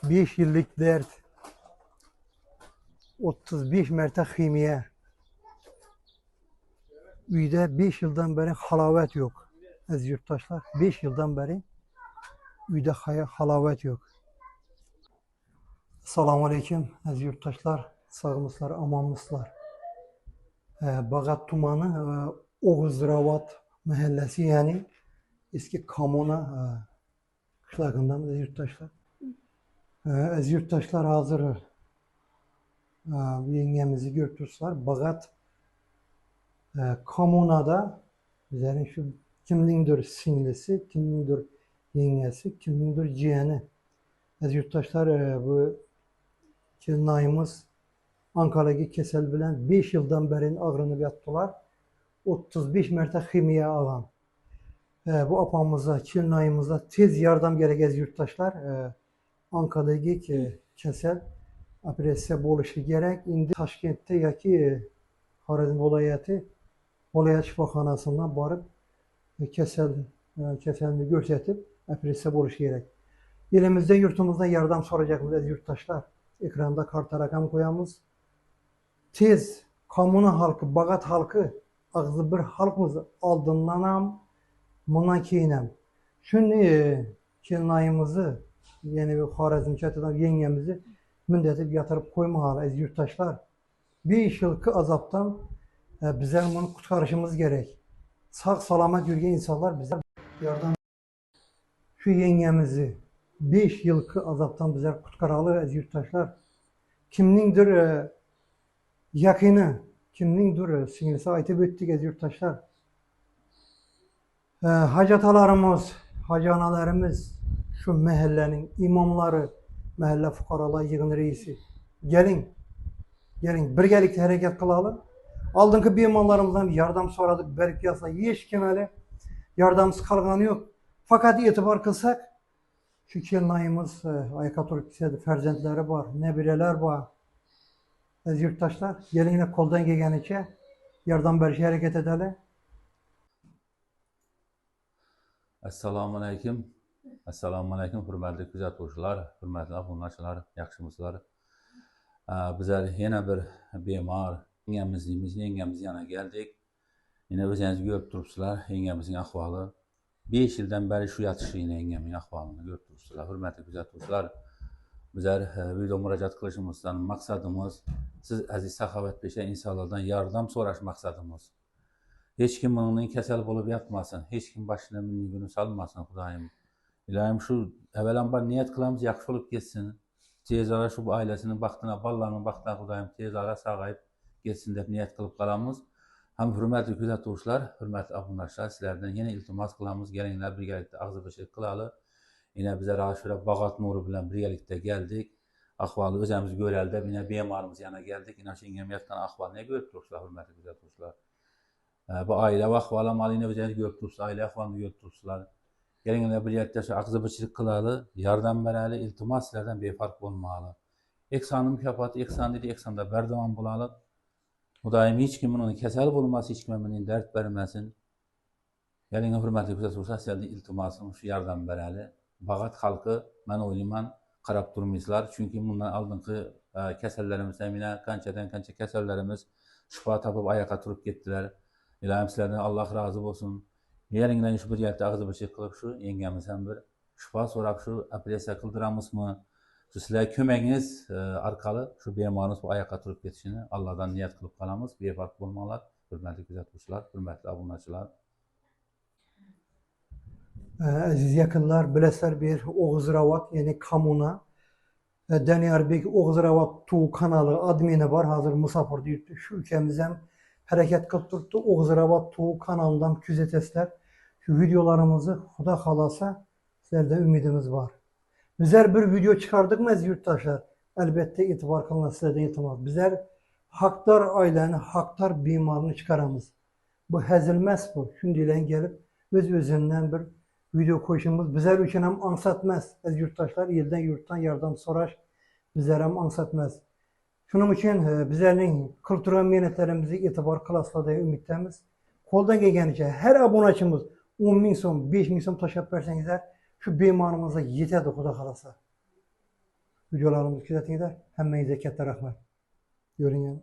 5 yıllık dert, 35 mertebe himiye. Uyda 5 yıldan beri halavet yok. Az yurttaşlar 5 yıldan beri uyda halavet yok. Selamun Aleyküm az yurttaşlar, sağımızlar, amanımızlar. Bağat Tumanı, Oğuz Ravat mahallesi yani eski Kamona kışlağından az yurttaşlar. Az yurttaşlar hazır yengemizi götürsüler. Bağat Kamona'da bizlerin şu kimlindir singlisi, kimlindir yengesi, kimlindir ciyeni. Az yurttaşlar bu kirnayımız Ankara'daki kesel bilen 5 yıldan beri ağrını yattılar. 35 mertebe himiye alan. Bu apamıza, kirnayımıza tez yardım gerek az yurttaşlar. Ankara'daki kesel operasiya bo'lişi gerek. İndi Taşkent'te yaki Xorazm viloyat shifoxonasidan borib kasalni ko'rsatib operasiya bo'lishi kerak. Elimizde yurtumuzda yardım soracağımız yurttaşlar. Ekranda karta rakam koyamız. Tez Kamuna halkı, Bağat halkı ağzı bir halkımız aldınlanam, bundan keyinem. Şimdi kirnayımızı yeni bir Xorazm çatıdan yengemizi mündetip yatırıp koymalı az yurttaşlar. 5 yıllık azaptan bize bunu kurtarışımız gerek. Sağ salamet yürüyen insanlar bize yardım. Şu yengemizi 5 yıllık azaptan bize kurtaralı az yurttaşlar. Kimnindir yakını, kimnindir singlisi aytıp öttik az yurttaşlar. Hacı atalarımız, hacı analarımız, şu mahallenin imamları, mahalle fukaralar yığın reisi. Gelin, birgelikte hareket kılalım. Aldığınki bimallarımızdan yardım soradık, berk yasa, hiç kimeli yardımsız kalganı yok. Fakat itibar kılsak, şu kirnayımız, Aykatürk ferzentleri var, nebireler var. Az yurttaşlar, gelin yine koldan gelgeniçe yardım berişe hareket edelim. Assalamu alaykum. Assalamu alaykum hurmatli kuzatuvchilar, hurmatli obunachilar, yaxshimisizlar? Bizlar yana bir bemor yengamiz yana geldik. Yine o'zingiz ko'rib turibsizlar, yengamizning ahvoli. 5 yildan beri shu yatishi yengamning ahvolini ko'rib turibsizlar. Hurmatli kuzatuvchilar, bizlar video murojaat qilishimizdan maqsadimiz siz aziz saxovatpesha insonlardan yordam so'rash maqsadimiz. Hech kim bunun kasal bo'lib yotmasin, hech kim boshini minigini solmasin, Xudoyim. Ilohim shu avvalambor niyat qilamiz, yaxshi bo'lib ketsin. Tez orada şu ailesinin baxtına, balalarının baxtına Xudoyim tez orada sağayıp ketsin deb niyat qilib qolamiz. Ham hurmatli kuzatuvchilar, hurmatli obunachilar, sizlardan yana iltimos qilamiz, kelinglar birgalikda og'zibishlik qilaylik. Yine bizlar ashura Bağat nuri bilan birgalikda keldik. Ahvoli o'zimiz ko'raldi, yine bemorimiz yana geldik. Yine shu yetgan ahvolni ko'rib turibsizlar, hurmatli kuzatuvchilar. Bu aile ahvoli malini o'zingiz ko'rib turibsizlar, aile ahvolini ko'rib turibsizlar. Gelinglar birgalikda shu og'zibishlik qilaylik, yordam beraylik, iltimos sizlardan befarq bo'lmaylik. Eksonning mukofoti ekson dedi, eksonda bardavom bo'laylik. Xudoyim hech kim uni kasal bo'lmasin, hech kim menga dard bermasin. Gelinglar hurmatli kuzatuvchilar, sizlardan iltimosim shu yordam beraylik. Bağat xalqi men o'ylayman qarab turmaysizlar, chunki bundan oldingi kasallarimiz, mina qanchadan qancha kasallarimiz shifo topib oyoqqa turib ketdilar. Ilohim sizlardan Alloh rozi bo'lsin. Yeringdan shu bir yerda og'zibishlik qilib shu yengamiz ham bir shifo so'rab shu operatsiya qildiramizmi? Shu sizlar ko'magingiz orqali shu bemorimiz bu oyoqqa turib ketishini Allohdan niyat qilib qolamiz. Befarq bo'lmanglar, hurmatli kuzatuvchilar, hurmatli obunachilar. Aziz yakınlar, bilesler bir Oğuz Ravat yani Kamuna. Daniarbek Oğuz Ravat Tu kanalı admini var. Hazır Musafir deyip şu ülkemizden hareket kılıp tuttu. Oğuz Ravat Tu kanalından küzetesler. Şu videolarımızı Xuda halasa sizlerden ümidimiz var. Bizler bir video çıkardık mı yurttaşlar? Elbette itibar kılına sizlerden itibar. Bizler haktar aileni, haktar bimarını çıkaramız. Bu hezilmez bu. Şimdiyle gelip özünden bir video koyuşumuz bizler için hem ansatmaz. Az yurttaşlar yerden yurttan yardım soraş bizler hem ansatmaz. Şunun için bizlerin kültürel menetlerimizi itibar kılasla ümittemiz. Koldan gelgenice her abonacımız 10.000 son, 5.000 son taşıp verseniz şu bemarımıza yeterdi Xuda kalasa. videolarımızı kuzatinglar. Hammangizga katta rahmat. Görüngen.